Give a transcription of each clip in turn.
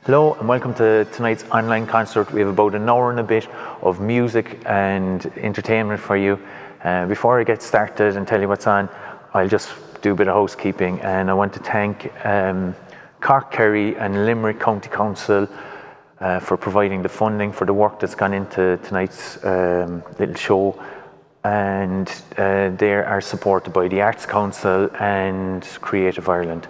Hello and welcome to tonight's online concert. We have about an hour and a bit of music and entertainment for you. Before I get started and tell you what's on, I'll just do a bit of housekeeping, and I want to thank Cork, Kerry and Limerick County Council for providing the funding for the work that's gone into tonight's little show, and they are supported by the Arts Council and Creative Ireland.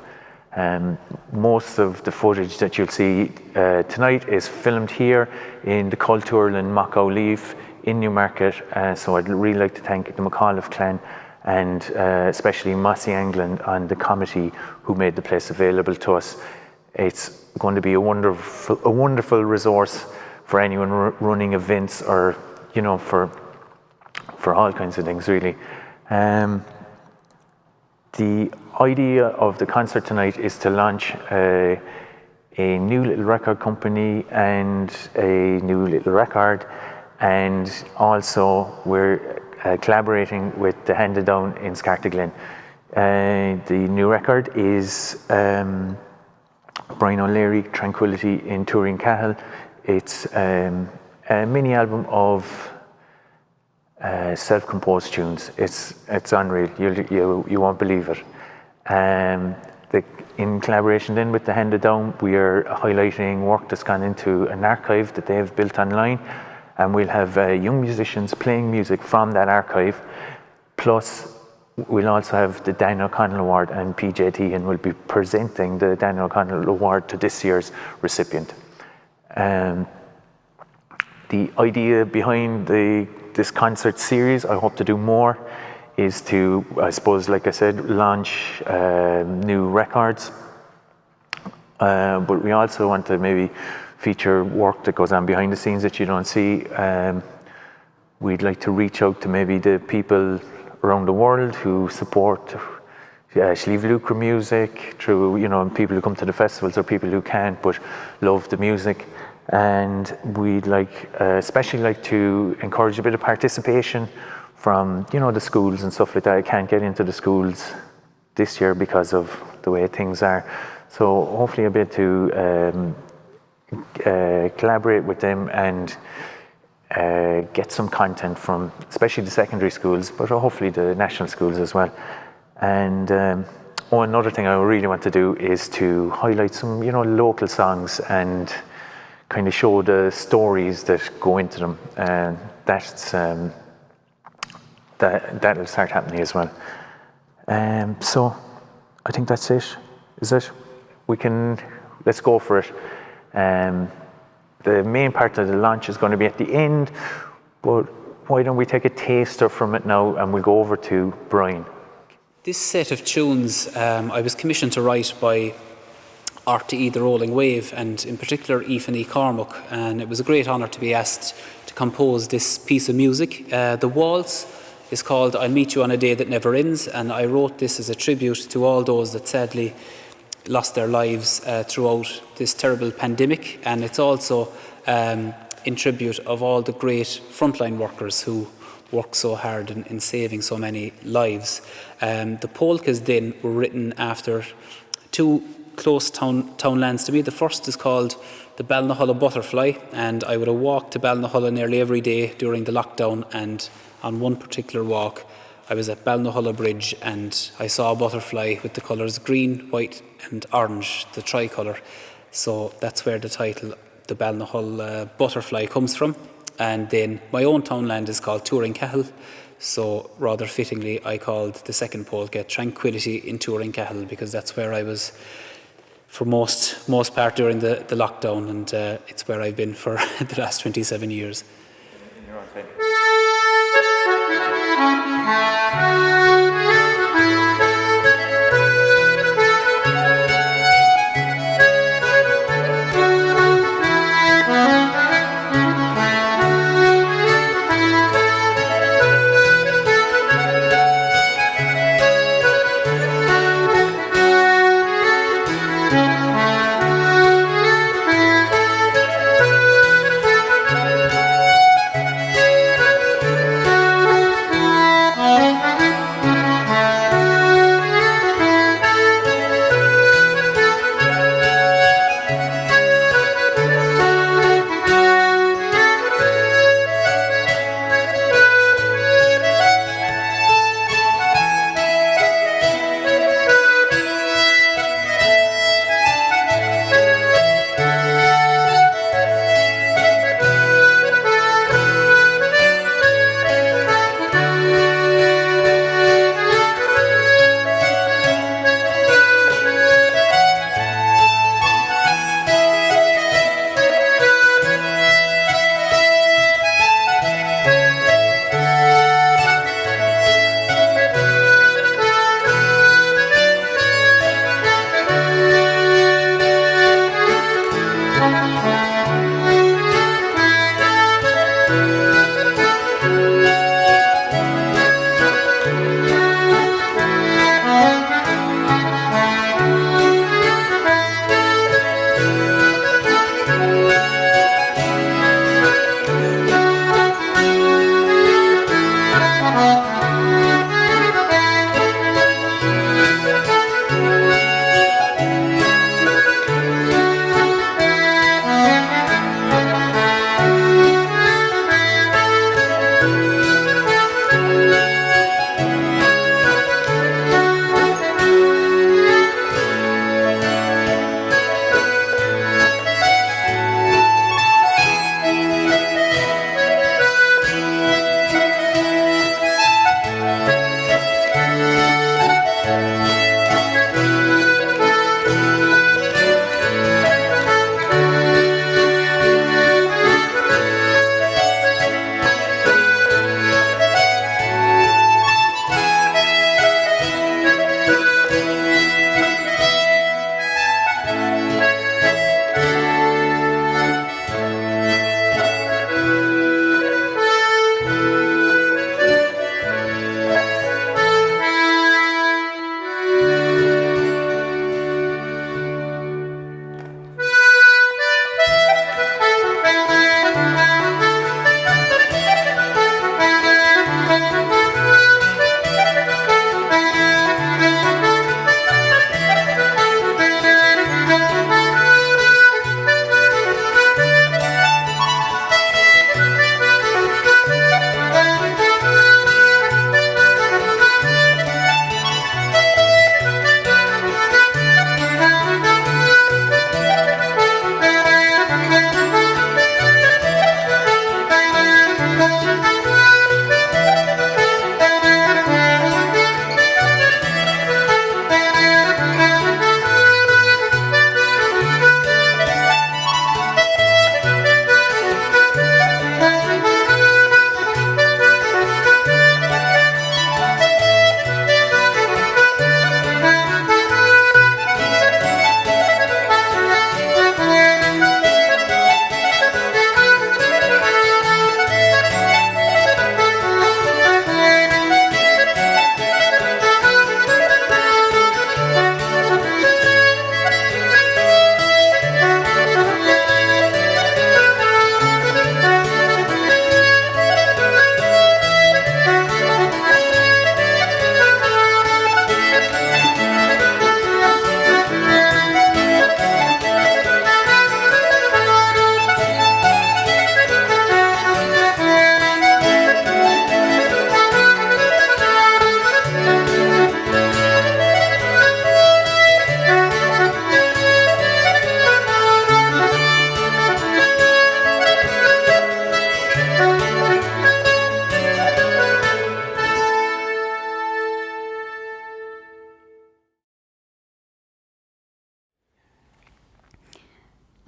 Most of the footage that you'll see tonight is filmed here in the Culture in Mock-O'Leave in Newmarket, so I'd really like to thank the McAuliffe clan and especially Mossy England and the committee who made the place available to us. It's going to be a wonderful resource for anyone running events, or for all kinds of things really. The idea of the concert tonight is to launch a new little record company and a new little record, and also we're collaborating with the Hand-A-Down in Scartaglin. The new record is Bryan O'Leary, Tranquility in Turin Cahill. It's a mini album of self-composed tunes. It's unreal. You won't believe it. In collaboration then with the Hand-A-Down, we are highlighting work that's gone into an archive that they have built online, and we'll have young musicians playing music from that archive. Plus, we'll also have the Daniel O'Connell Award, and PJT and will be presenting the Daniel O'Connell Award to this year's recipient. The idea behind this concert series, I hope to do more, is to, I suppose, like I said, launch new records. But we also want to maybe feature work that goes on behind the scenes that you don't see. We'd like to reach out to maybe the people around the world who support Sliabh Luachra music, through people who come to the festivals or people who can't but love the music. And we'd especially like to encourage a bit of participation from the schools and stuff like that. I can't get into the schools this year because of the way things are, so hopefully a bit to collaborate with them and get some content from especially the secondary schools, but hopefully the national schools as well. And another thing I really want to do is to highlight some local songs and kind of show the stories that go into them, and that'll start happening as well. So I think that's it. Is it? Let's go for it. The main part of the launch is going to be at the end, but why don't we take a taster from it now and we'll go over to Bryan. This set of tunes I was commissioned to write by RTE The Rolling Wave, and in particular Aoifinn E. Cormac, and it was a great honour to be asked to compose this piece of music. The waltz is called I'll Meet You on a Day That Never Ends, and I wrote this as a tribute to all those that sadly lost their lives throughout this terrible pandemic, and it's also in tribute of all the great frontline workers who work so hard in saving so many lives. The polkas then were written after two close townlands to me. The first is called the Balnahulla Butterfly, and I would have walked to Balnahulla nearly every day during the lockdown, and on one particular walk I was at Balnahulla Bridge and I saw a butterfly with the colours green, white and orange, the tricolour. So that's where the title, the Balnahulla Butterfly, comes from. And then my own townland is called Turin Cahill, so rather fittingly I called the second polka Tranquility in Turin Cahill, because that's where I was for most part during the lockdown, and it's where I've been for the last 27 years.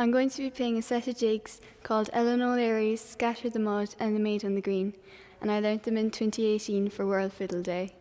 I'm going to be playing a set of jigs called Ellen O'Leary's Scatter the Mud and the Maid on the Green, and I learnt them in 2018 for World Fiddle Day.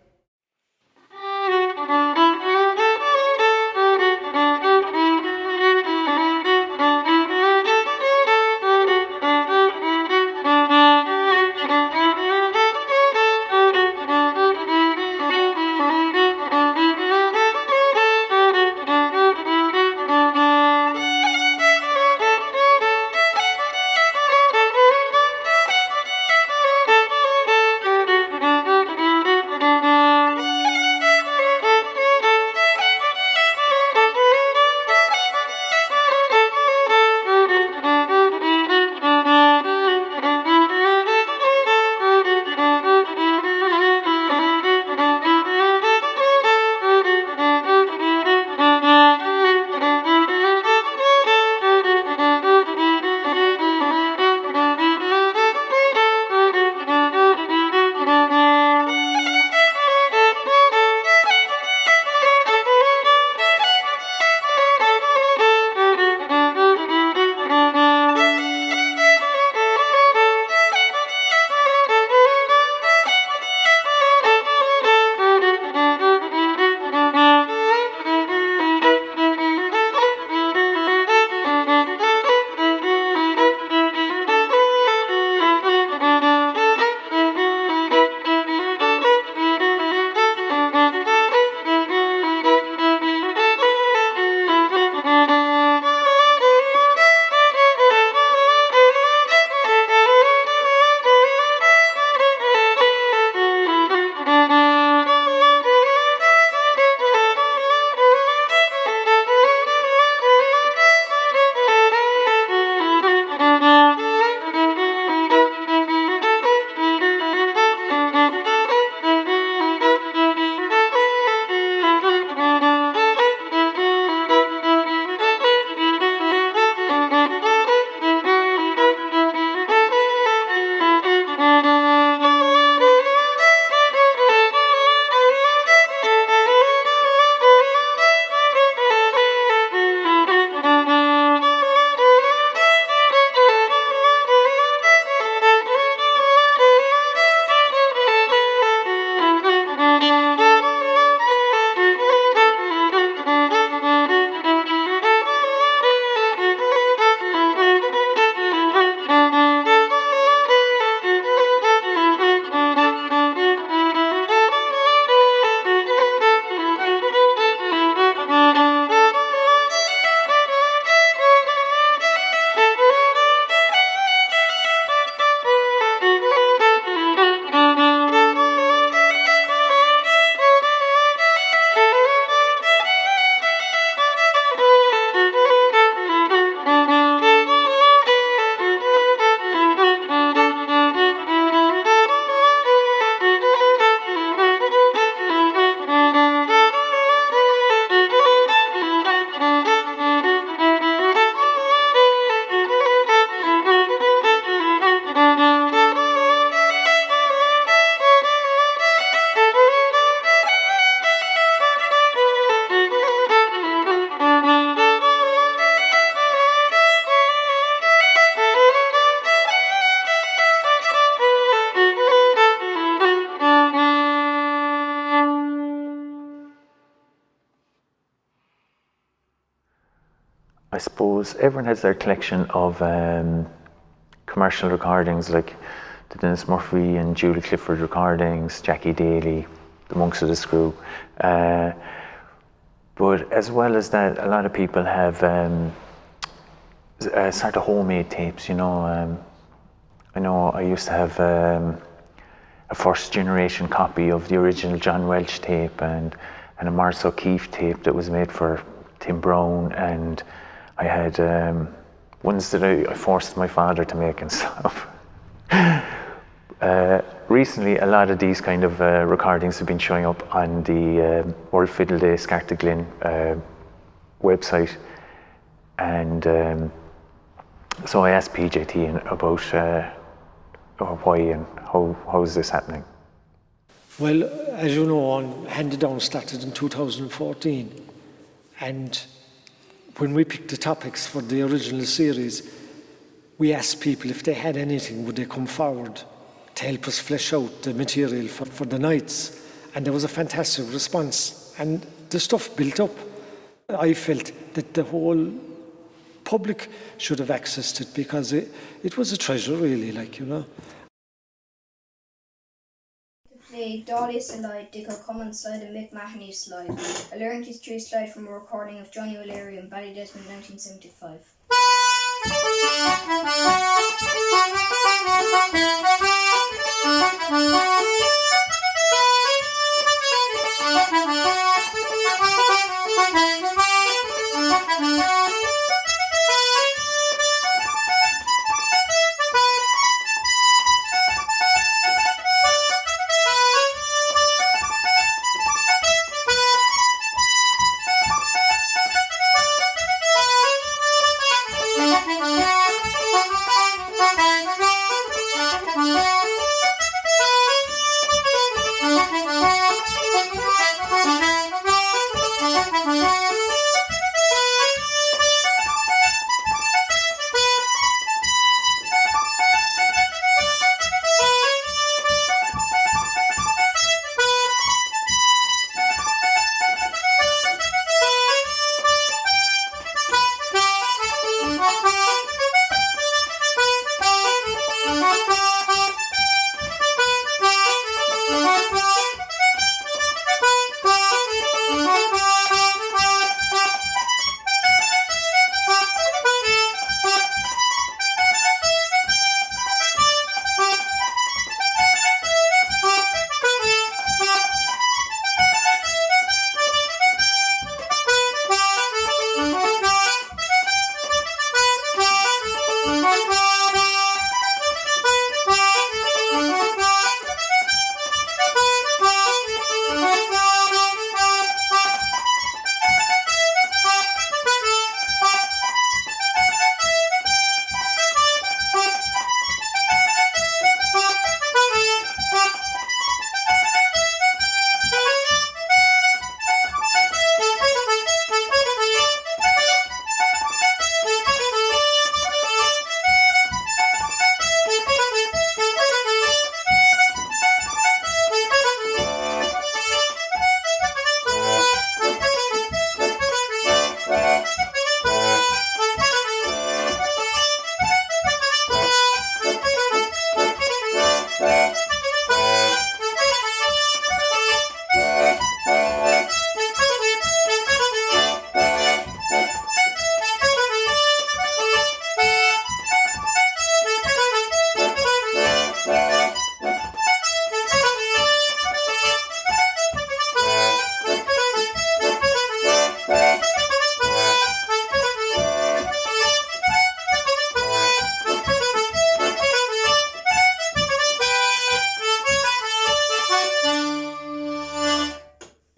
I suppose everyone has their collection of commercial recordings, like the Dennis Murphy and Julie Clifford recordings, Jackie Daly, the Monks of the Screw. But as well as that, a lot of people have sort of homemade tapes, you know. I know I used to have a first generation copy of the original John Welch tape and a Maurice O'Keefe tape that was made for Tim Brown, and I had ones that I forced my father to make and stuff. Recently, a lot of these kind of recordings have been showing up on the World Fiddle Day Scartaglin website, and so I asked PJT about why and how is this happening. Well, as you know, Hand It Down started in 2014, and when we picked the topics for the original series, we asked people if they had anything, would they come forward to help us flesh out the material for the nights. And there was a fantastic response. And the stuff built up. I felt that the whole public should have access to it because it was a treasure, really, Play Dolly Slide, Dick O'Common Slide and Mick Mahoney Slide. I learned his true slide from a recording of Johnny O'Leary in Ballydesmond in 1975.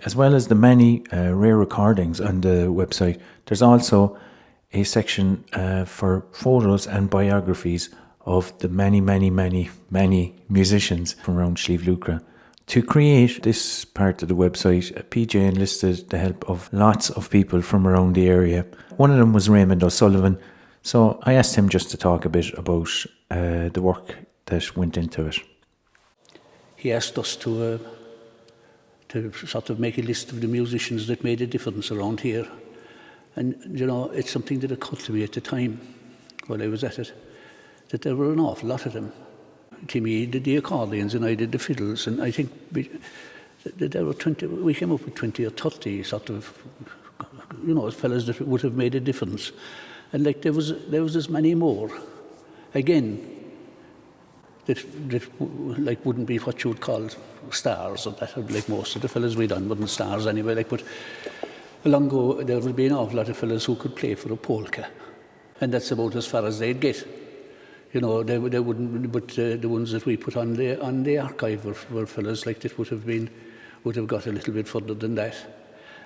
As well as the many rare recordings on the website, there's also a section for photos and biographies of the many musicians from around Sliabh Luachra. To create this part of the website, PJ enlisted the help of lots of people from around the area. One of them was Raymond O'Sullivan, so I asked him just to talk a bit about the work that went into it. He asked us to sort of make a list of the musicians that made a difference around here. And, it's something that occurred to me at the time, while I was at it, that there were an awful lot of them. Timmy did the accordions and I did the fiddles, and I think there were 20, we came up with 20 or 30 sort of, fellas that would have made a difference. And there was as many more, again, that wouldn't be what you would call stars, or that, like most of the fellas we done weren't stars anyway, but long ago there would be an awful lot of fellas who could play for a polka, and that's about as far as they'd get. They wouldn't, but the ones that we put on the archive were fellas that would have got a little bit further than that,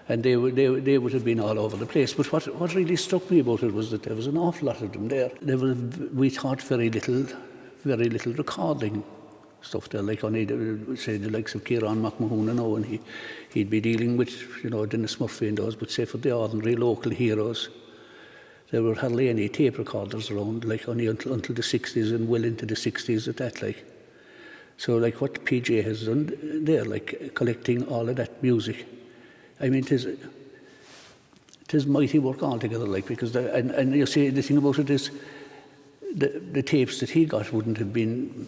and they would have been all over the place. But what really struck me about it was that there was an awful lot of them there. We thought very little recording stuff there, like only say the likes of Kieran McMahon now, and he'd be dealing with Dennis Murphy and those, but say for the ordinary local heroes, there were hardly any tape recorders around, like only until the 60s and well into the 60s at that, like. So like what PJ has done there, like collecting all of that music, I mean, it is mighty work altogether, like, because, and you see, the thing about it is, the tapes that he got wouldn't have been,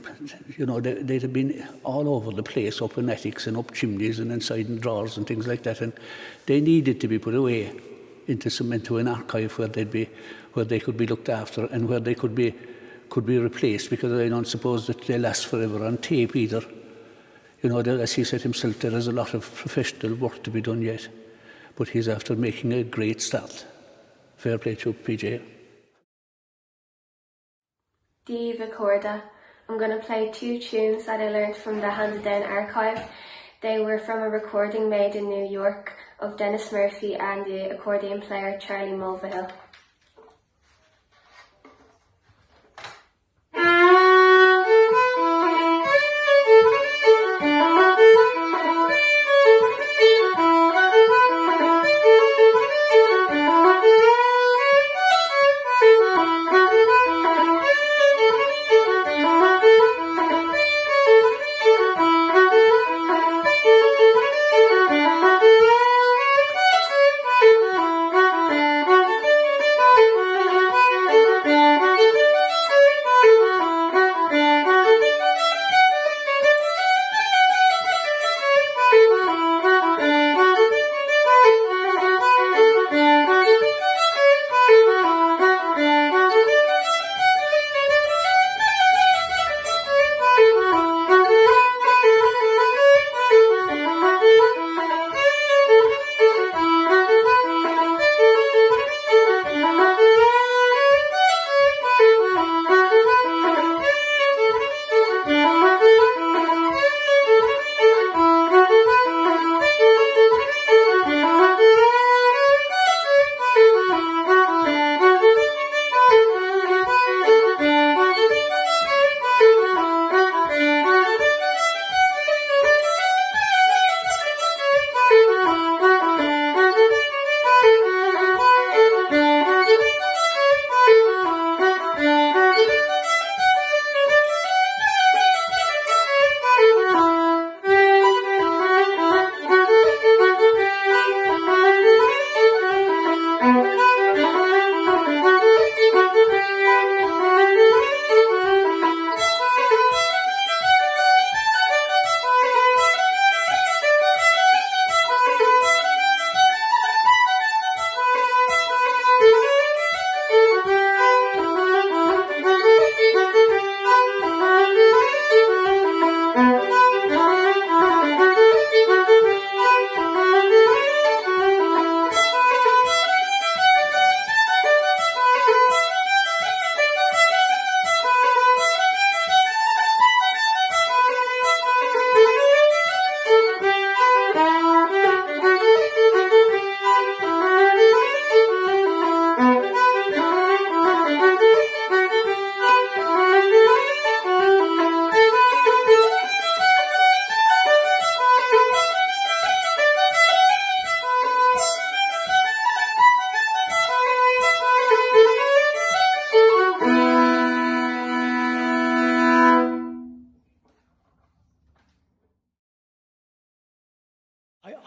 you know, they'd have been all over the place, up in attics and up chimneys and inside in drawers and things like that, and they needed to be put away into an archive where they could be looked after and where they could be replaced, because I don't suppose that they last forever on tape either. You know, as he said himself, there is a lot of professional work to be done yet, but he's after making a great start. Fair play to PJ. The Recorder. I'm going to play 2 tunes that I learned from the Handed Down archive. They were from a recording made in New York of Dennis Murphy and the accordion player Charlie Mulvihill.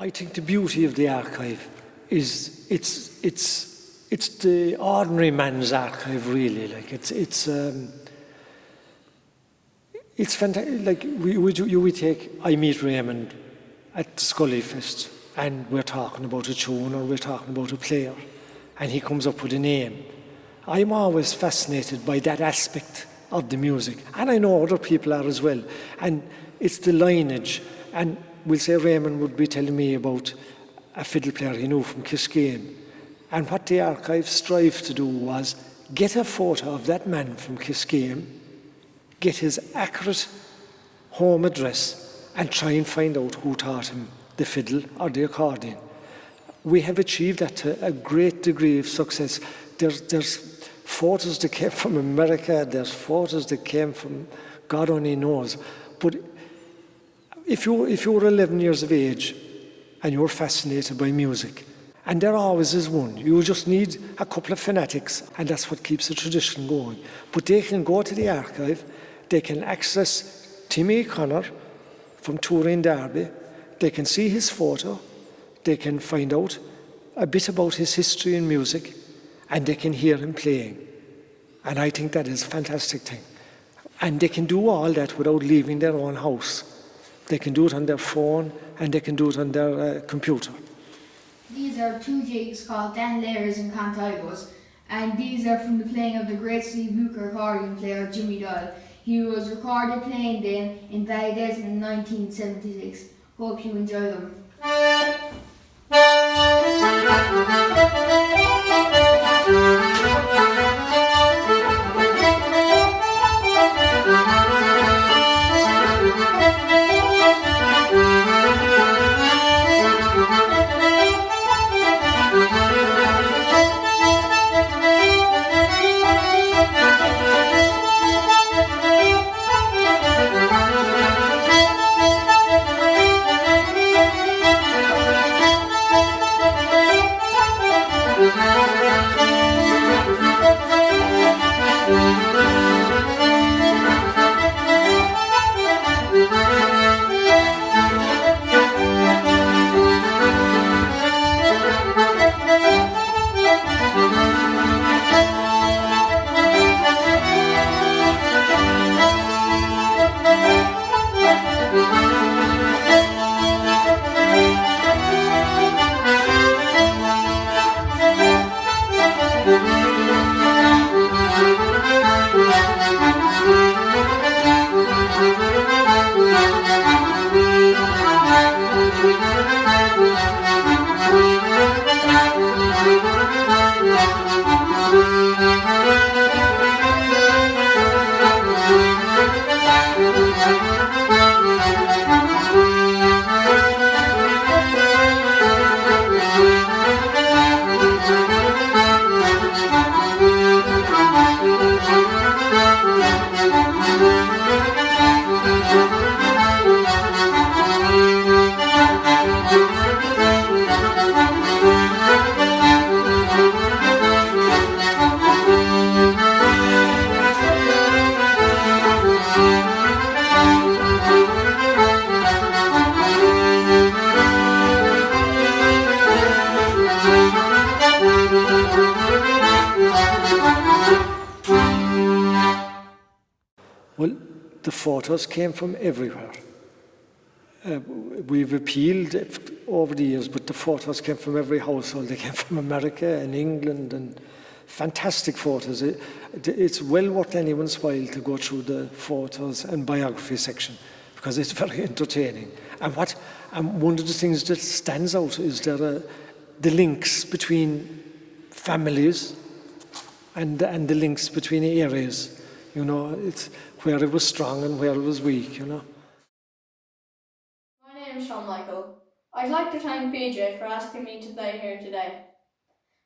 I think the beauty of the archive is it's the ordinary man's archive, really. Like it's fantastic. Like we take I Meet Raymond at the Scully Fest, and we're talking about a tune or we're talking about a player, and he comes up with a name. I'm always fascinated by that aspect of the music, and I know other people are as well. And it's the lineage. And we'll say Raymond would be telling me about a fiddle player he knew from Kiskane. And what the archive strived to do was get a photo of that man from Kiskane, get his accurate home address, and try and find out who taught him the fiddle or the accordion. We have achieved that to a great degree of success. There's photos that came from America, there's photos that came from God only knows. But if you were 11 years of age and you were fascinated by music And there always is one. You just need a couple of fanatics, and that's what keeps the tradition going. But they can go to the archive, they can access Timmy Connor from Turin Derby, they can see his photo, they can find out a bit about his history in music, and they can hear him playing. And I think that is a fantastic thing. And they can do all that without leaving their own house. They can do it on their phone, and they can do it on their computer. These are two jigs called Dan Layers and Cantigos, and these are from the playing of the great Sliabh Luachra accordion player Jimmy Doyle. He was recorded playing them in Ballydesmond in 1976. Hope you enjoy them. Well, the photos came from everywhere. We've appealed over the years, but the photos came from every household. They came from America and England, and fantastic photos. It's well worth anyone's while to go through the photos and biography section, because it's very entertaining. And one of the things that stands out is the links between families and the links between areas. You know, it's where it was strong and where it was weak, you know. My name is Sean Michael. I'd like to thank BJ for asking me to play here today.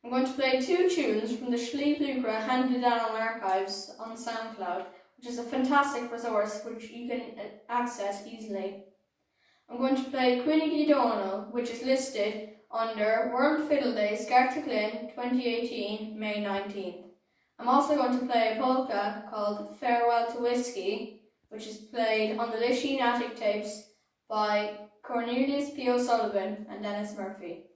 I'm going to play two tunes from the Sliabh Luachra handed down on archives on SoundCloud, which is a fantastic resource which you can access easily. I'm going to play Cuinigi Donal, which is listed under World Fiddle Day, Cullen 2018, May 19th. I'm also going to play a polka called Farewell to Whiskey, which is played on the Lisheen Attic tapes by Cornelius P. O'Sullivan and Dennis Murphy.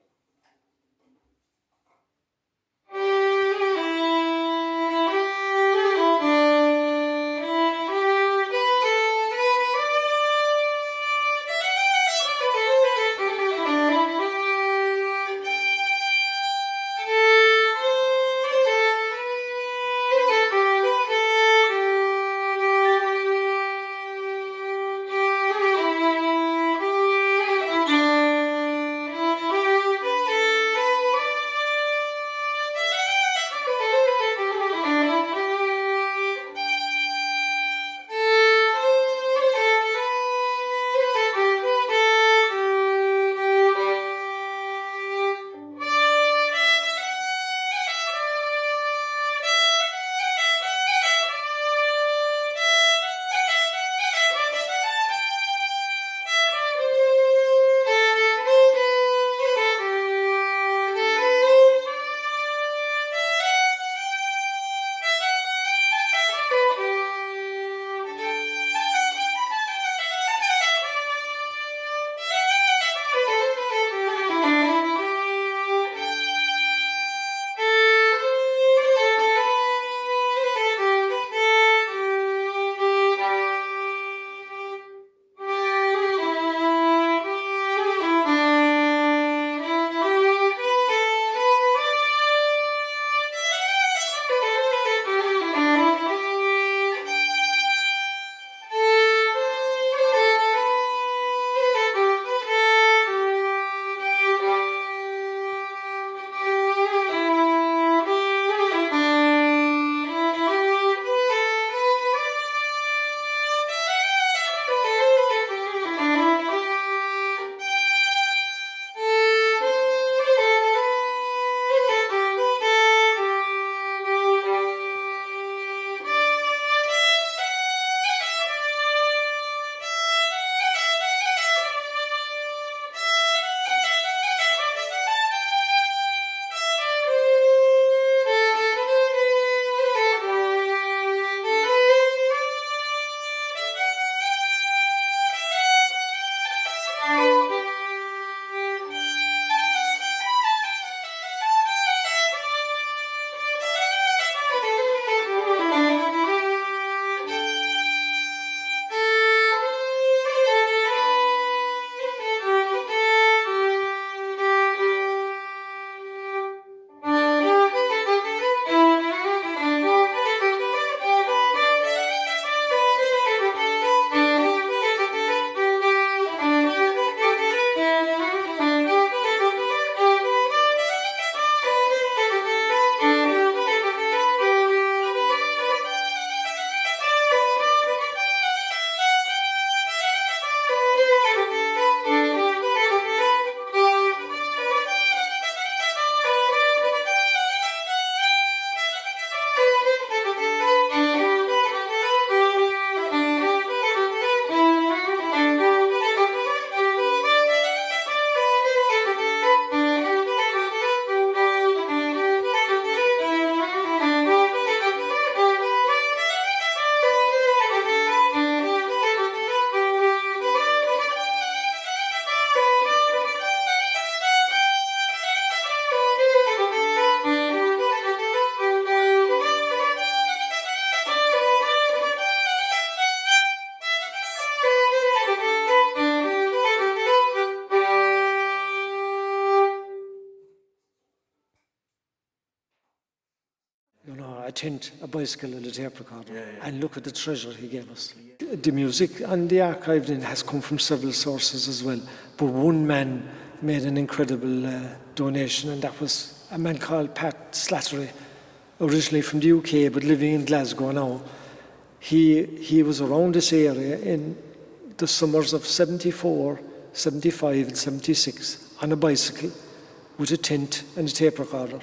tent, a bicycle and a tape recorder. And look at the treasure he gave us. The music and the archive then has come from several sources as well. But one man made an incredible donation, and that was a man called Pat Slattery, originally from the UK but living in Glasgow now. He was around this area in the summers of 74, 75 and 76 on a bicycle with a tent and a tape recorder.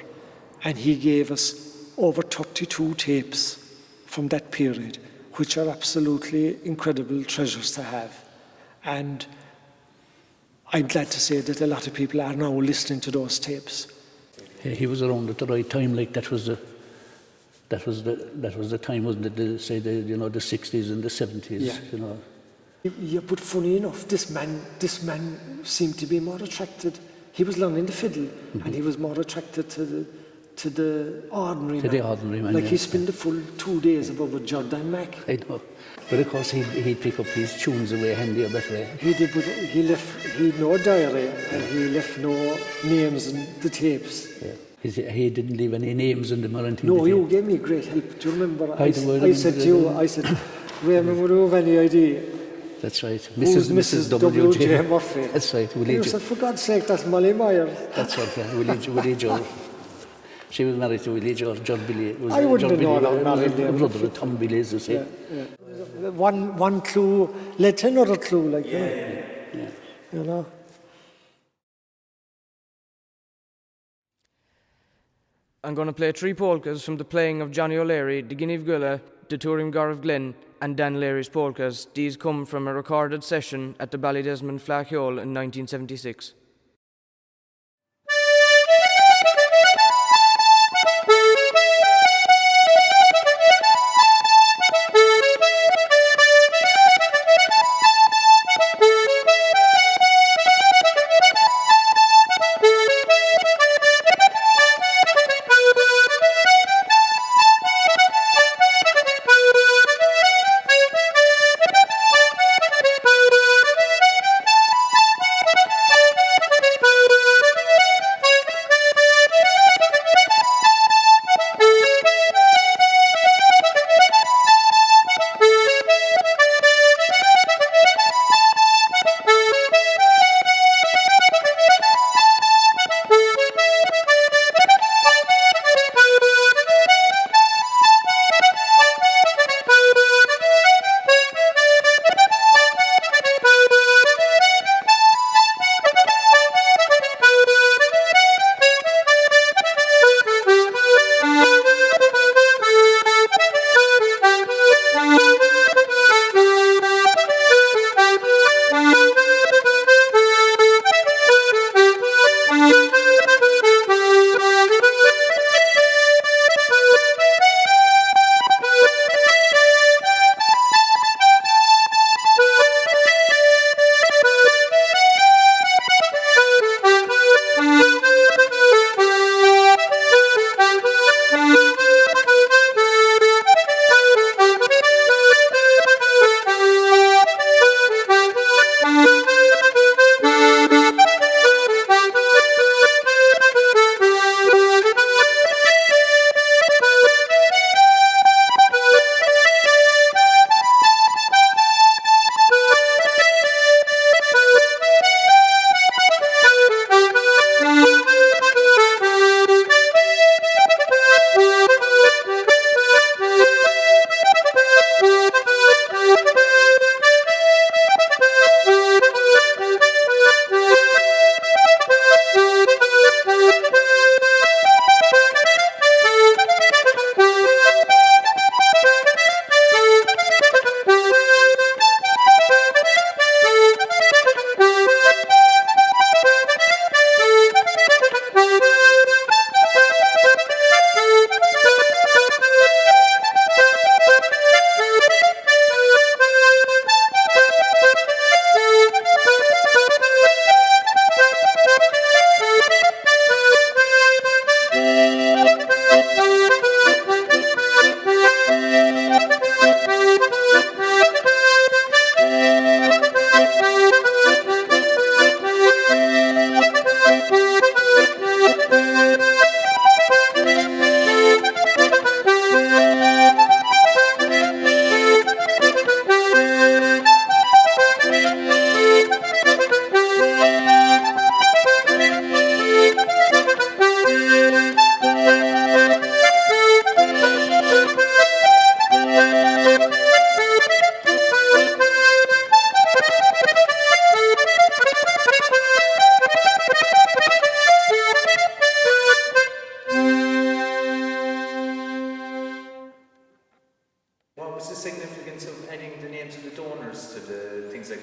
And he gave us over 32 tapes from that period, which are absolutely incredible treasures to have. And I'm glad to say that a lot of people are now listening to those tapes. He was around at the right time, like that was the time, wasn't it? The 60s and the 70s. Yeah. You know. Yeah, but funny enough, this man seemed to be more attracted. He was learning the fiddle, and he was more attracted to the ordinary man. The ordinary man. Like yeah. he spent the full 2 days above with Jordan Mac. I know. But of course he'd pick up his tunes away handy or that way. He did, but he no diary, and he left no names in the tapes. Yeah. He didn't leave any names in them or anything. No, you gave me great help. Do you remember? I said to you, Raymond, would you have any idea? That's right. Mrs. W.J. Murphy. That's right. You said, for God's sake, that's Molly Myers. That's right, yeah. Willie George. She was married to Willie George. John Billy. I wouldn't have known about married a brother of Tom Billy, as you say. Yeah. One clue led to another clue, like, Yeah. You know. I'm going to play 3 polkas from the playing of Johnny O'Leary, the Guineve Gulla, the Touring Garth Glen, and Dan Leary's polkas. These come from a recorded session at the Ballydesmond Flachyole in 1976.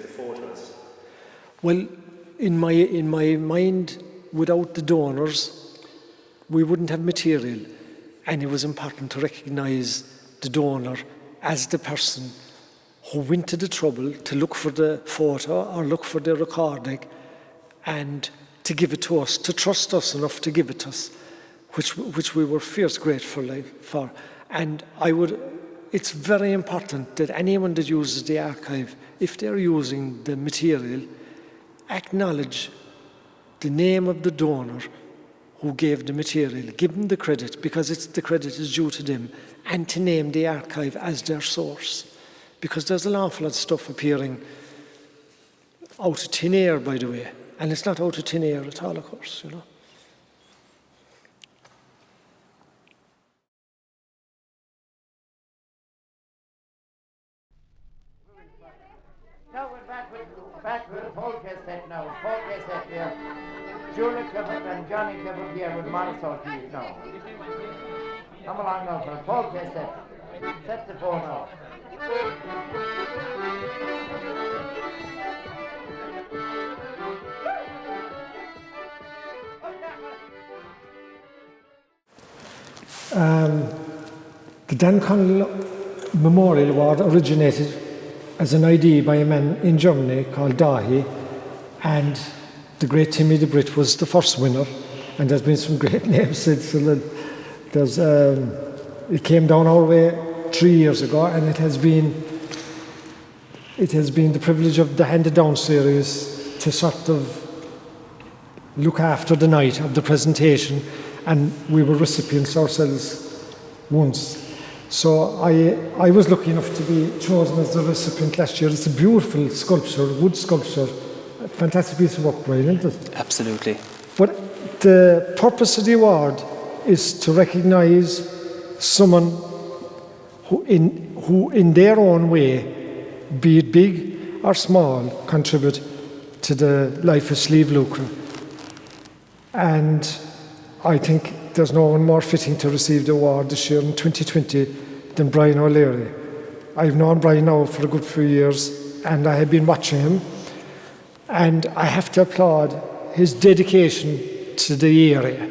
the photos? Well, in my mind, without the donors, we wouldn't have material. And it was important to recognise the donor as the person who went to the trouble to look for the photo or look for the recording and to give it to us, to trust us enough to give it to us, which we were fierce grateful for. And it's very important that anyone that uses the archive, if they're using the material, acknowledge the name of the donor who gave the material, give them the credit because the credit is due to them, and to name the archive as their source. Because there's an awful lot of stuff appearing out of thin air, by the way, and it's not out of thin air at all, of course, you know. Now we're back with a folk set now. Folk set here. Julie Clifford and Johnny Clifford here with Bazouki now. Come along now for a folk set. Set the phone now. The Dan Connell Memorial Award originated as an idea by a man in Germany called Dahi, and the great Timmy de Britt was the first winner, and there's been some great names since. It came down our way 3 years ago, and it has been the privilege of the Handed Down series to sort of look after the night of the presentation, and we were recipients ourselves once. So I was lucky enough to be chosen as the recipient last year. It's a beautiful sculpture, wood sculpture, a fantastic piece of work, Bryan, isn't it? Absolutely. But the purpose of the award is to recognise someone who in their own way, be it big or small, contribute to the life of Sliabh Luachra. And I think there's no one more fitting to receive the award this year in 2020 than Brian O'Leary. I've known Brian now for a good few years, and I have been watching him, and I have to applaud his dedication to the area.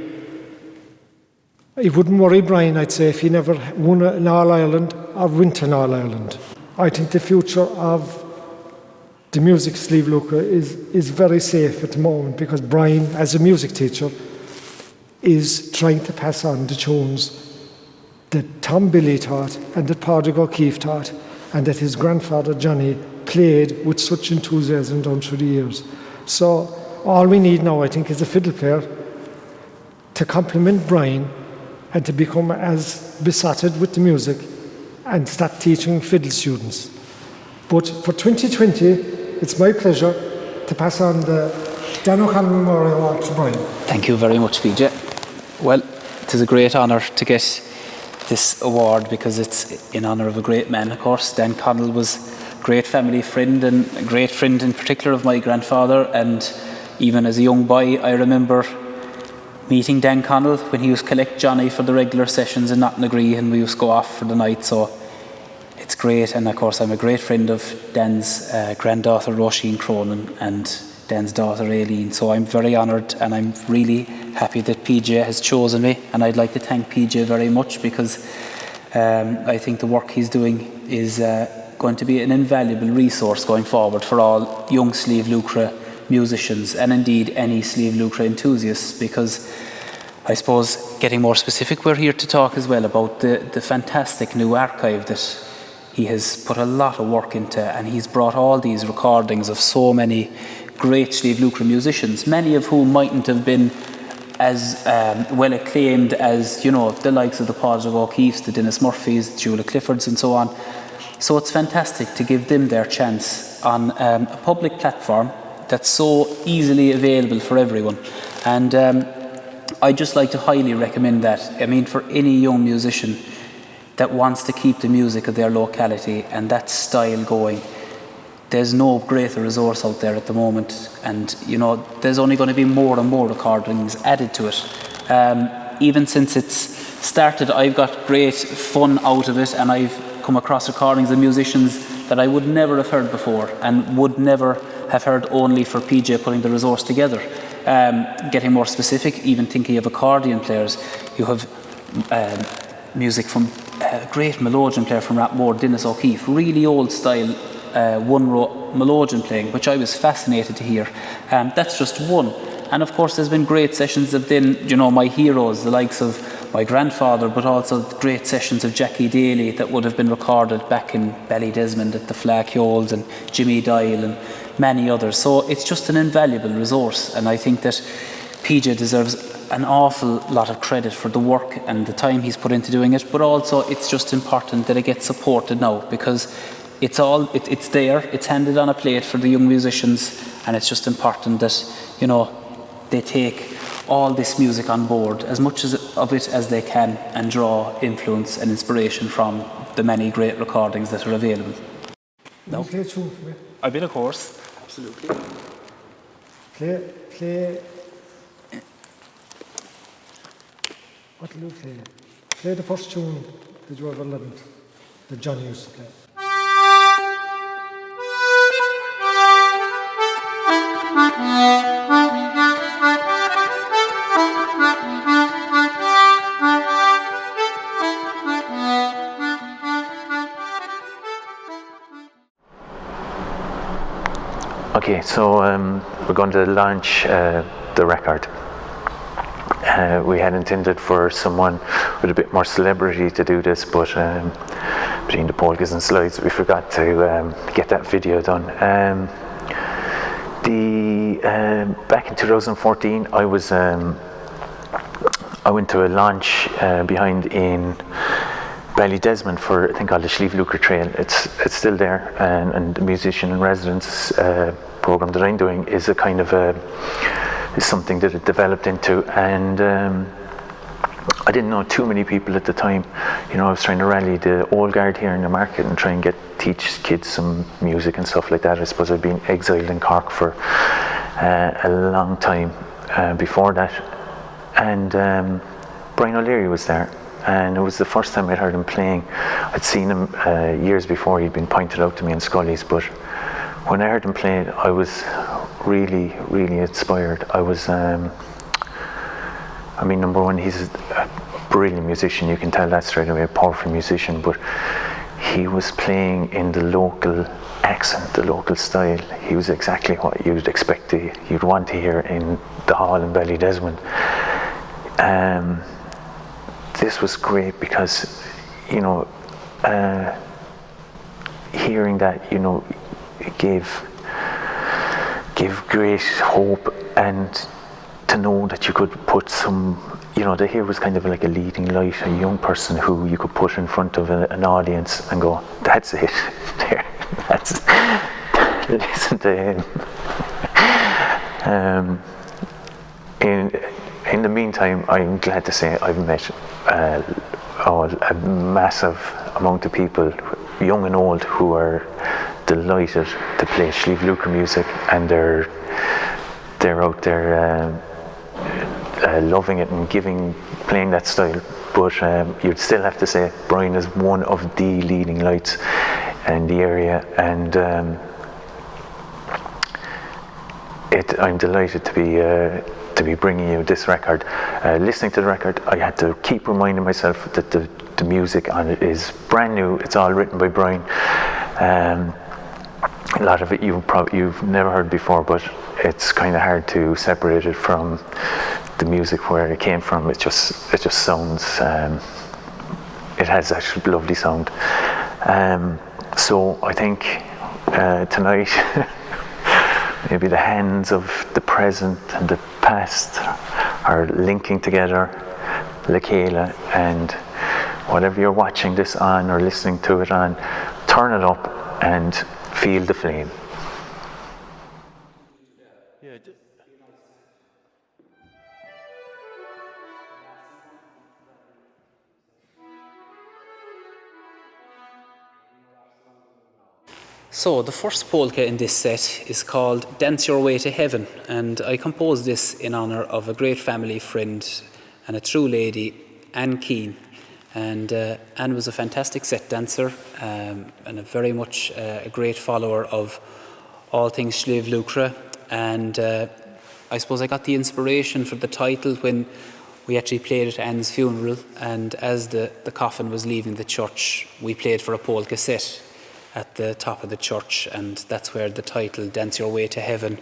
It wouldn't worry Brian, I'd say, if he never won an All-Ireland or went an All-Ireland. I think the future of the music Sliabh Luachra is very safe at the moment, because Brian, as a music teacher, is trying to pass on the tunes that Tom Billy taught and that Padraig O'Keefe taught, and that his grandfather Johnny played with such enthusiasm down through the years. So all we need now, I think, is a fiddle player to complement Brian and to become as besotted with the music and start teaching fiddle students. But for 2020, it's my pleasure to pass on the Dan O'Connell Memorial Award to Brian. Thank you very much, PJ. Well, it is a great honour to get this award, because it's in honour of a great man, of course. Dan Connell was a great family friend, and a great friend in particular of my grandfather. And even as a young boy, I remember meeting Dan Connell when he used to collect Johnny for the regular sessions in Nottingree, and we used to go off for the night. So it's great. And of course, I'm a great friend of Dan's granddaughter Oisín Cronin and Dan's daughter Aileen. So I'm very honoured, and I'm really happy that PJ has chosen me, and I'd like to thank PJ very much, because I think the work he's doing is going to be an invaluable resource going forward for all young Sliabh Luachra musicians, and indeed any Sliabh Luachra enthusiasts, because I suppose, getting more specific, we're here to talk as well about the fantastic new archive that he has put a lot of work into, and he's brought all these recordings of so many great Sliabh Luachra musicians, many of whom mightn't have been as well acclaimed as, you know, the likes of the Padraig O'Keefes, the Dennis Murphys, Julie Cliffords and so on. So it's fantastic to give them their chance on a public platform that's so easily available for everyone. And I'd just like to highly recommend that. I mean, for any young musician that wants to keep the music of their locality and that style going, there's no greater resource out there at the moment. And, you know, there's only going to be more and more recordings added to it. Even since it's started, I've got great fun out of it, and I've come across recordings of musicians that I would never have heard before and would never have heard only for PJ putting the resource together. Getting more specific, even thinking of accordion players, you have music from a great melodeon player from Rapmore, Dennis O'Keefe, really old style one-row melodeon playing, which I was fascinated to hear. That's just one. And of course, there's been great sessions of then, my heroes, the likes of my grandfather, but also great sessions of Jackie Daly that would have been recorded back in Ballydesmond at the Flagholes, and Jimmy Dial and many others. So it's just an invaluable resource, and I think that PJ deserves an awful lot of credit for the work and the time he's put into doing it, but also it's just important that it gets supported now, because it's there, it's handed on a plate for the young musicians, and it's just important that, they take all this music on board, as much of it as they can, and draw influence and inspiration from the many great recordings that are available. No? Will you play a tune for me? I will, of course. Absolutely. Play. What will you play? Play the first tune that you ever learned, that Johnny used to play. Okay, so we're going to launch the record. We had intended for someone with a bit more celebrity to do this, but between the polkas and slides, we forgot to get that video done. Back in 2014, I went to a launch behind in Ballydesmond for a thing called the Sliabh Luachra Trail. It's still there, and the musician in residence program that I'm doing is a kind of is something that it developed into, and I didn't know too many people at the time. I was trying to rally the old guard here in Newmarket and try and teach kids some music and stuff like that. I suppose I'd been exiled in Cork for a long time before that, and Bryan O'Leary was there. And it was the first time I'd heard him playing. I'd seen him years before. He'd been pointed out to me in Scully's, but when I heard him play, I was really, really inspired. I was, number one, he's a brilliant musician. You can tell that straight away, a powerful musician, but he was playing in the local accent, the local style. He was exactly what you'd expect you'd want to hear in the hall in Ballydesmond. This was great because, hearing that, it gave great hope, and to know that you could put some, that here was kind of like a leading light, a young person who you could put in front of an audience and go, that's it, there, listen to him. In the meantime, I'm glad to say I've met a massive amount of people, young and old, who are delighted to play Sliabh Luachra music, and they're out there loving it and playing that style. But you'd still have to say Bryan is one of the leading lights in the area, and I'm delighted to be bringing you this record. Listening to the record, I had to keep reminding myself that the music on it is brand new. It's all written by Bryan. A lot of it you've never heard before, but it's kind of hard to separate it from the music where it came from. It just sounds. It has actually a lovely sound. So I think tonight. Maybe the hands of the present and the past are linking together, Lekela, and whatever you're watching this on or listening to it on, turn it up and feel the flame. So the first polka in this set is called Dance Your Way to Heaven, and I composed this in honour of a great family friend and a true lady, Anne Keane. And Anne was a fantastic set dancer and a very much a great follower of all things Sliabh Luachra. And I suppose I got the inspiration for the title when we actually played at Anne's funeral, and as the coffin was leaving the church, we played for a polka set at the top of the church, and that's where the title Dance Your Way to Heaven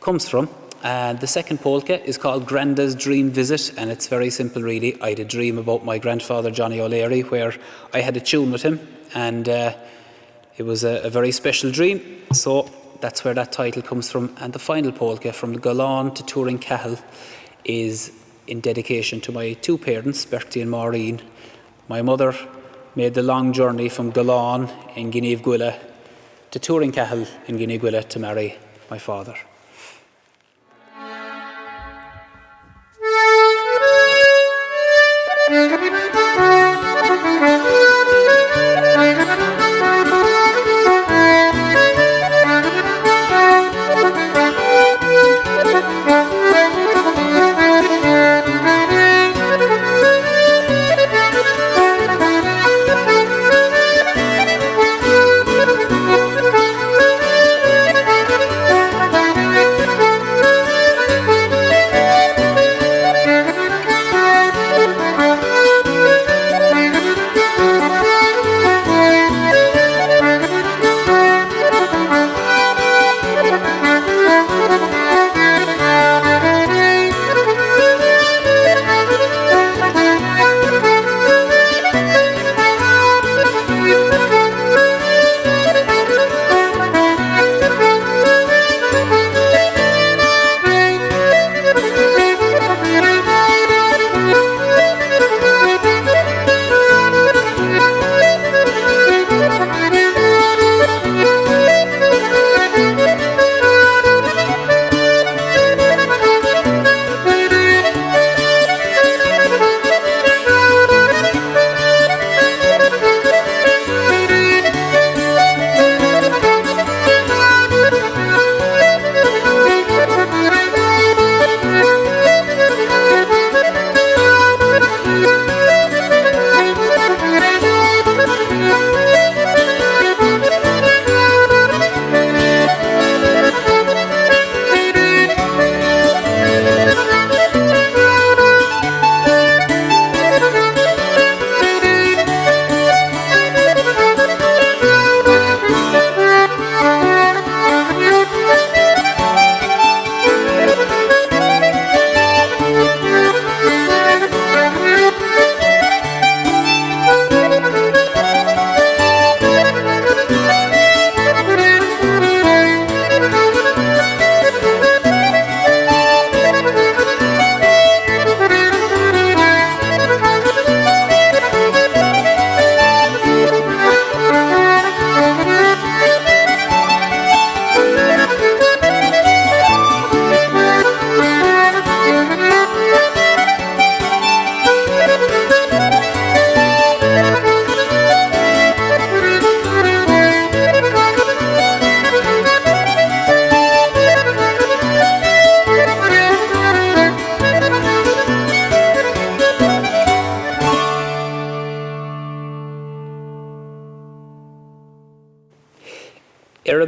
comes from. The second polka is called Granda's Dream Visit, and it's very simple really. I had a dream about my grandfather Johnny O'Leary where I had a tune with him, and it was a very special dream, so that's where that title comes from. And the final polka, From the Golan to Turin Cahill, is in dedication to my two parents, Bertie and Maureen. My mother made the long journey from Golan in Guinea-Gwilla to Turin Cahill in Guinea-Gwilla to marry my father.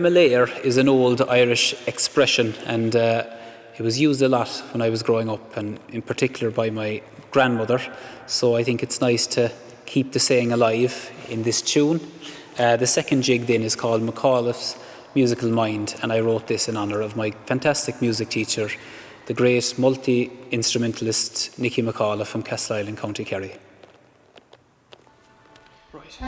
Malaya is an old Irish expression, and it was used a lot when I was growing up, and in particular by my grandmother. So I think it's nice to keep the saying alive in this tune. The second jig then is called McAuliffe's Musical Mind, and I wrote this in honour of my fantastic music teacher, the great multi-instrumentalist Nicky McAuliffe from Castleisland, County Kerry. Right.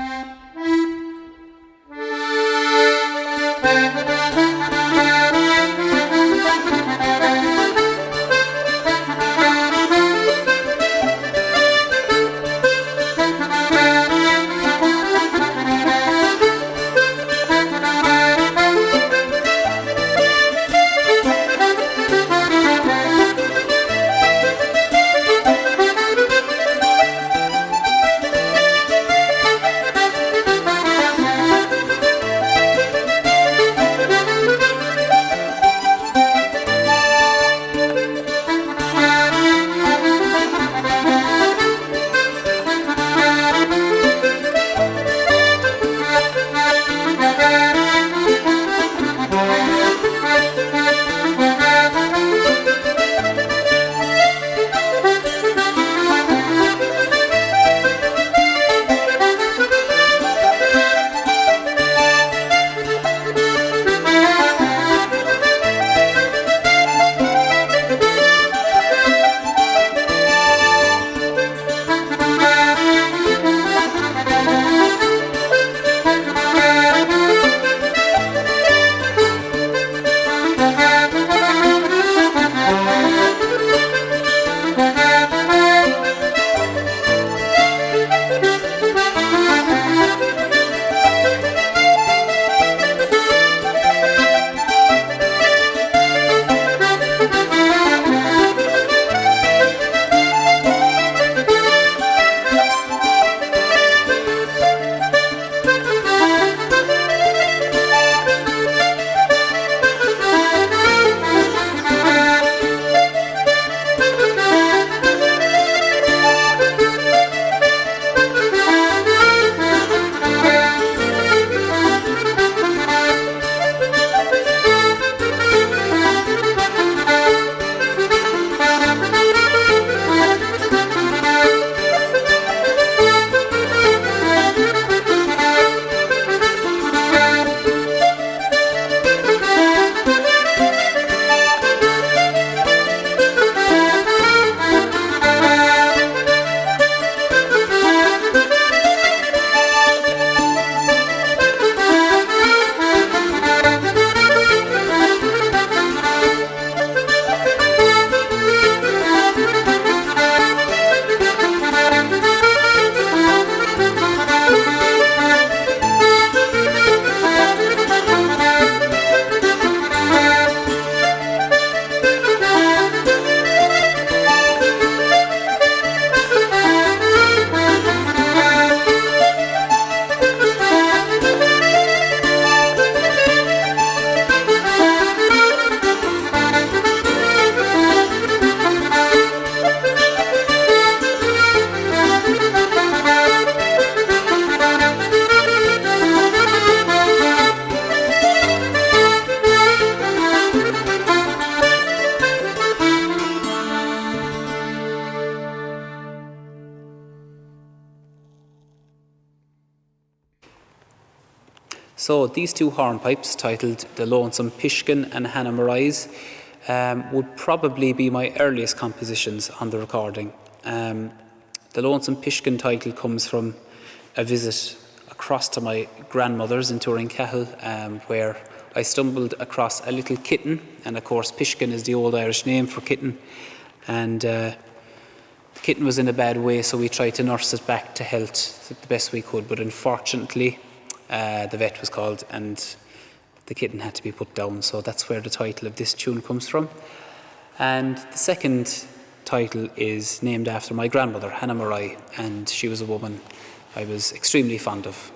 So these two hornpipes, titled The Lonesome Pishkin and Hannah Marais, would probably be my earliest compositions on the recording. The Lonesome Pishkin title comes from a visit across to my grandmother's in Turincahill, where I stumbled across a little kitten, and of course Pishkin is the old Irish name for kitten, and the kitten was in a bad way, so we tried to nurse it back to health the best we could, but unfortunately the vet was called and the kitten had to be put down, so that's where the title of this tune comes from. And the second title is named after my grandmother, Hannah Marais, and she was a woman I was extremely fond of.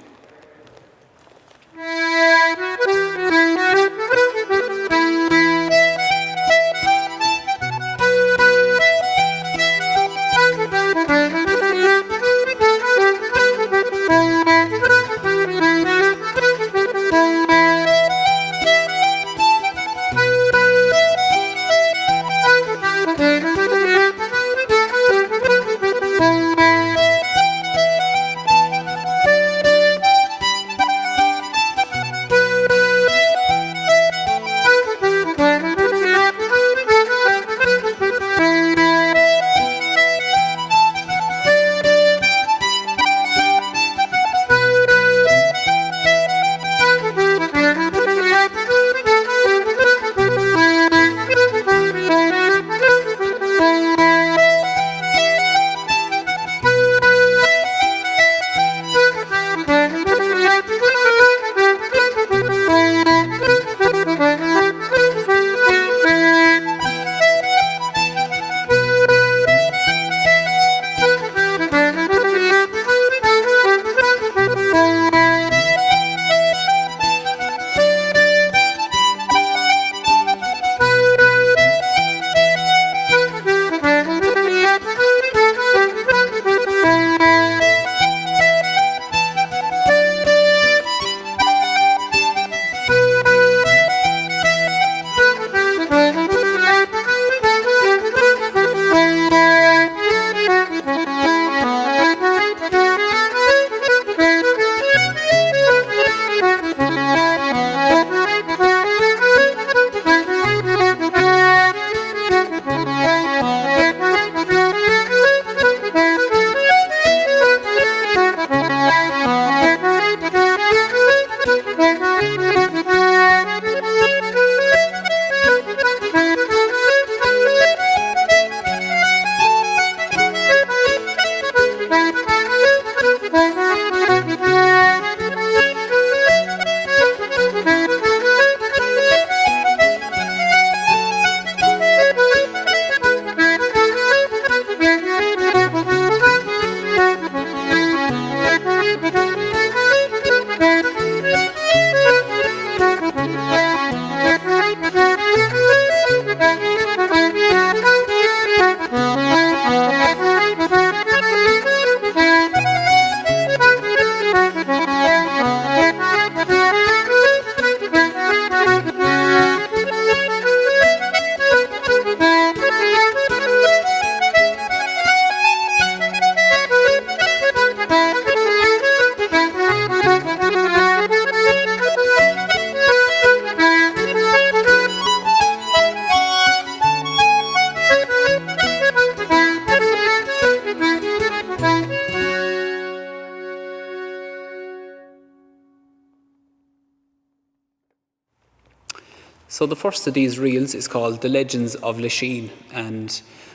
So the first of these reels is called The Legends of Oisín, and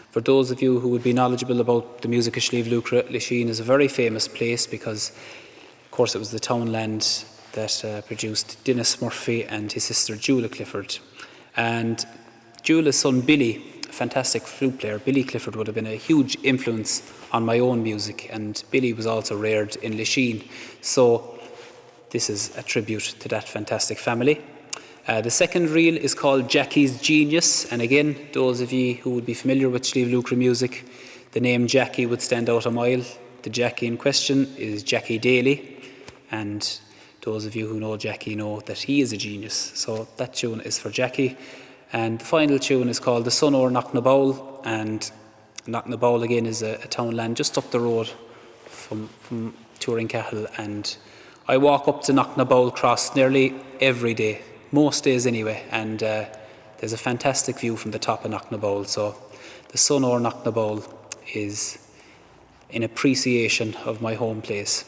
for those of you who would be knowledgeable about the music of Sliabh Luachra, Oisín is a very famous place because, of course, it was the townland that produced Dennis Murphy and his sister Julia Clifford. And Julia's son Billy, a fantastic flute player, Billy Clifford, would have been a huge influence on my own music, and Billy was also reared in Oisín. So this is a tribute to that fantastic family. The second reel is called Jackie's Genius, and again, those of you who would be familiar with Sliabh Luachra music, the name Jackie would stand out a mile. The Jackie in question is Jackie Daly, and those of you who know Jackie know that he is a genius. So that tune is for Jackie. And the final tune is called The Sun O'er Knocknabowl, and Knocknabowl again is a townland just up the road from Turincahill, and I walk up to Knocknabowl Cross nearly every day, most days anyway, and there's a fantastic view from the top of Knocknabowl. So the sun over Knocknabowl is in appreciation of my home place.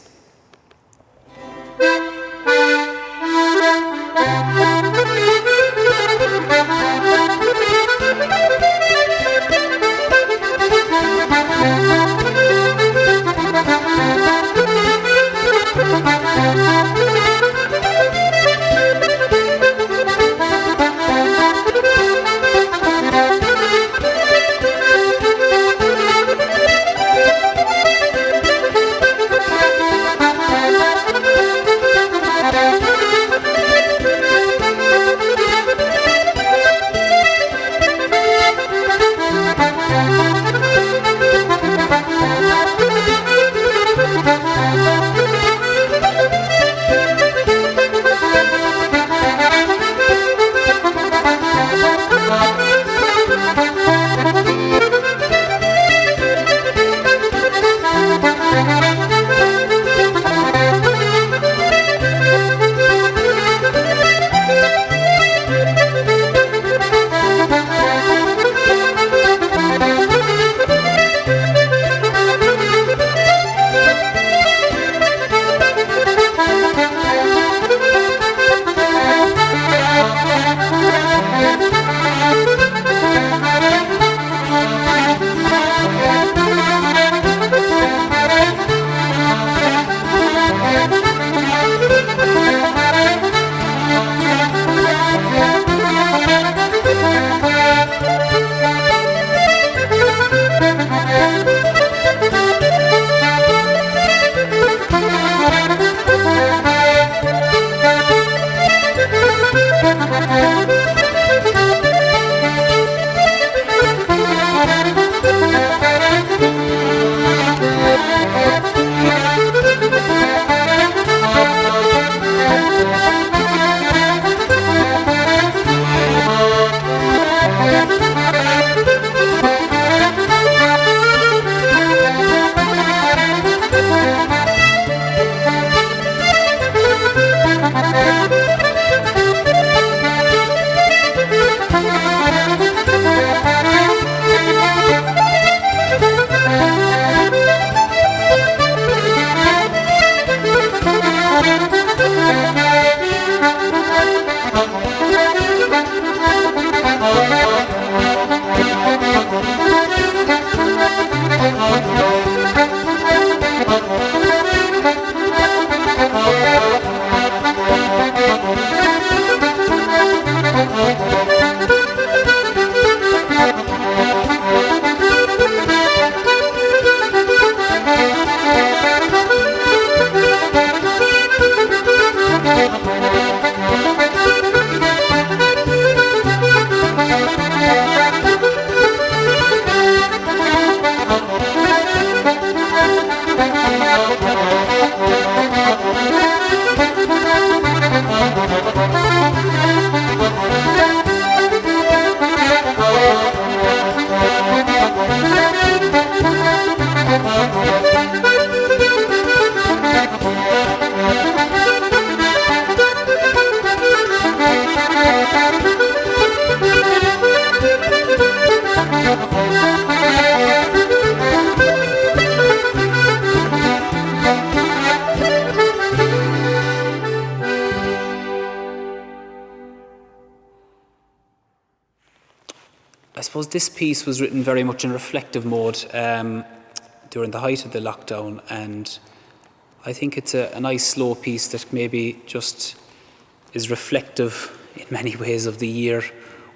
I suppose this piece was written very much in reflective mode during the height of the lockdown, and I think it's a nice slow piece that maybe just is reflective in many ways of the year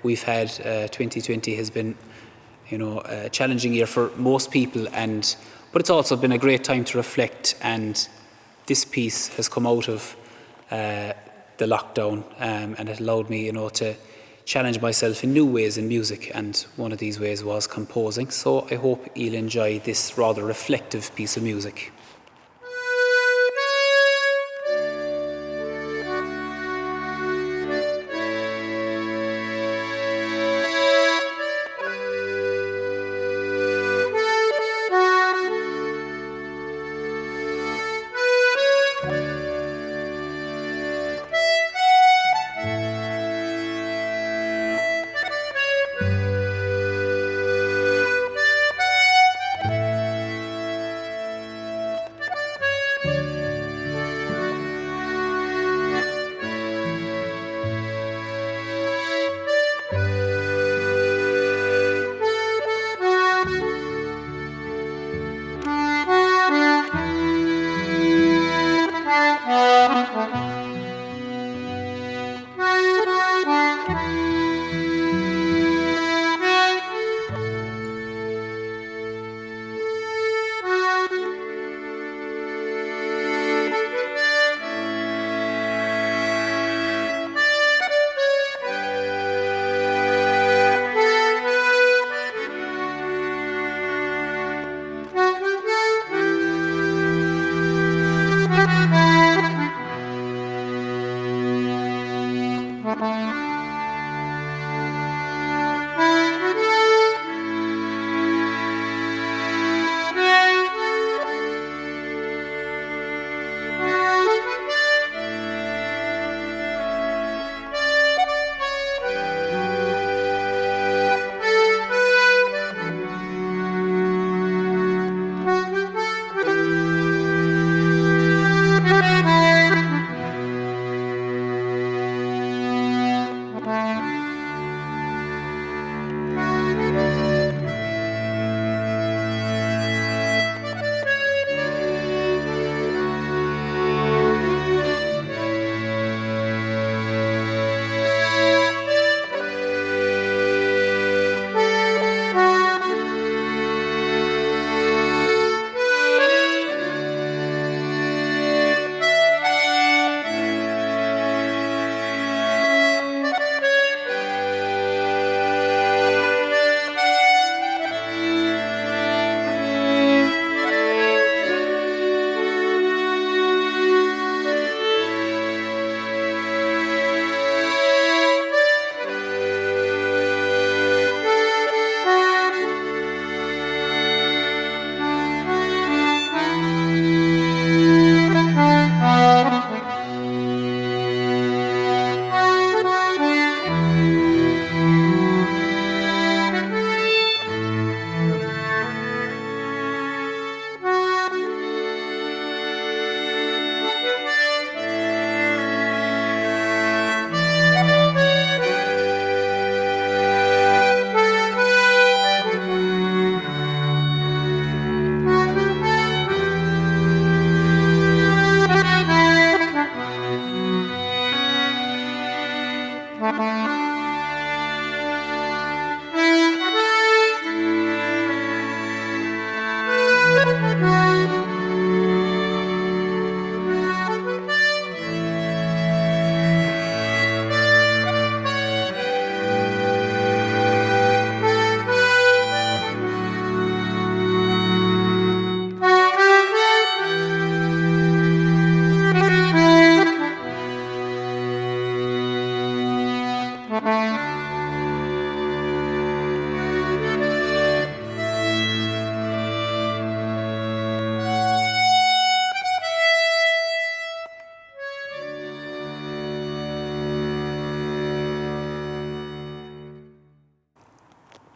we've had. 2020 has been, a challenging year for most people, but it's also been a great time to reflect, and this piece has come out of the lockdown, and it allowed me, to challenge myself in new ways in music, and one of these ways was composing. So I hope you'll enjoy this rather reflective piece of music.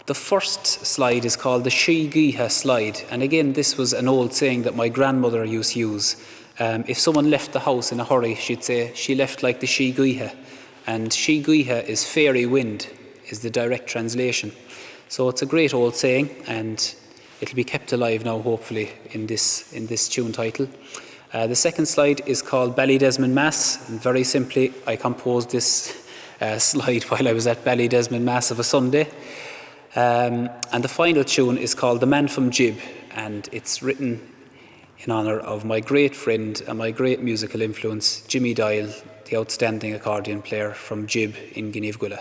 The first slide is called the Shígíthe slide, and again this was an old saying that my grandmother used to use. If someone left the house in a hurry, she'd say she left like the Shígíthe, and Shígíthe is fairy wind, is the direct translation. So it's a great old saying, and it'll be kept alive now hopefully in this tune title. The second slide is called Ballydesmond Mass, and very simply I composed this slide while I was at Ballydesmond Mass of a Sunday. And the final tune is called The Man from Jib, and it's written in honour of my great friend and my great musical influence, Jimmy Doyle, the outstanding accordion player from Jib in Guinevere.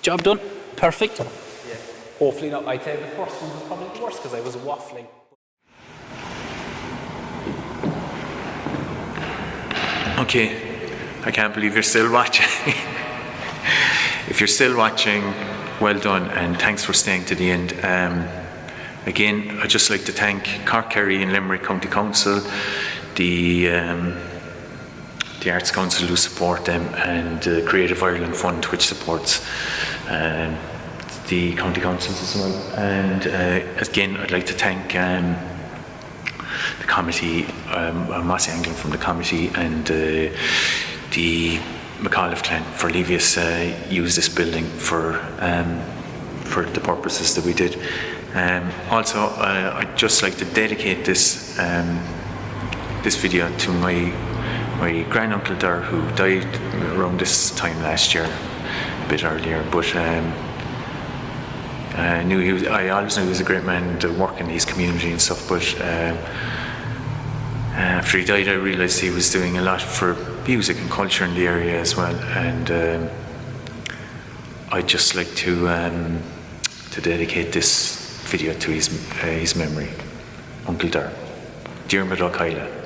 Job done. Perfect. Yeah. Hopefully not. I'd say the first one was probably the worst because I was waffling. Okay, I can't believe you're still watching. If you're still watching, well done, and thanks for staying to the end. Again, I'd just like to thank Cork, Kerry and Limerick County Council, the Arts Council who support them, and the Creative Ireland Fund which supports the county councils as well. And again, I'd like to thank the committee, Mossy Anglin from the committee, and the McAuliffe clan for leaving us use this building for the purposes that we did. Also, I'd just like to dedicate this this video to my granduncle there, who died around this time last year, a bit earlier, but I always knew he was a great man to work in his community and stuff, but after he died I realised he was doing a lot for music and culture in the area as well, and I'd just like to dedicate this video to his memory. Uncle Dar. Diarmid O'Kayla.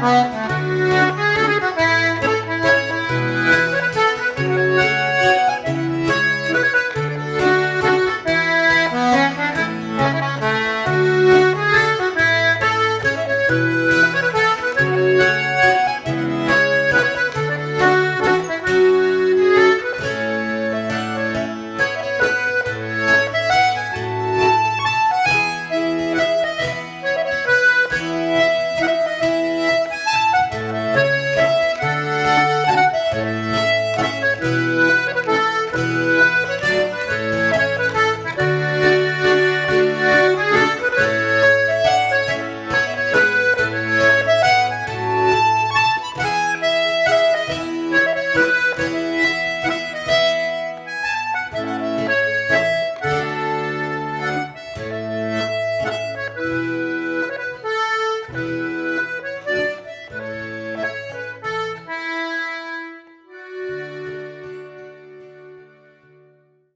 Bye.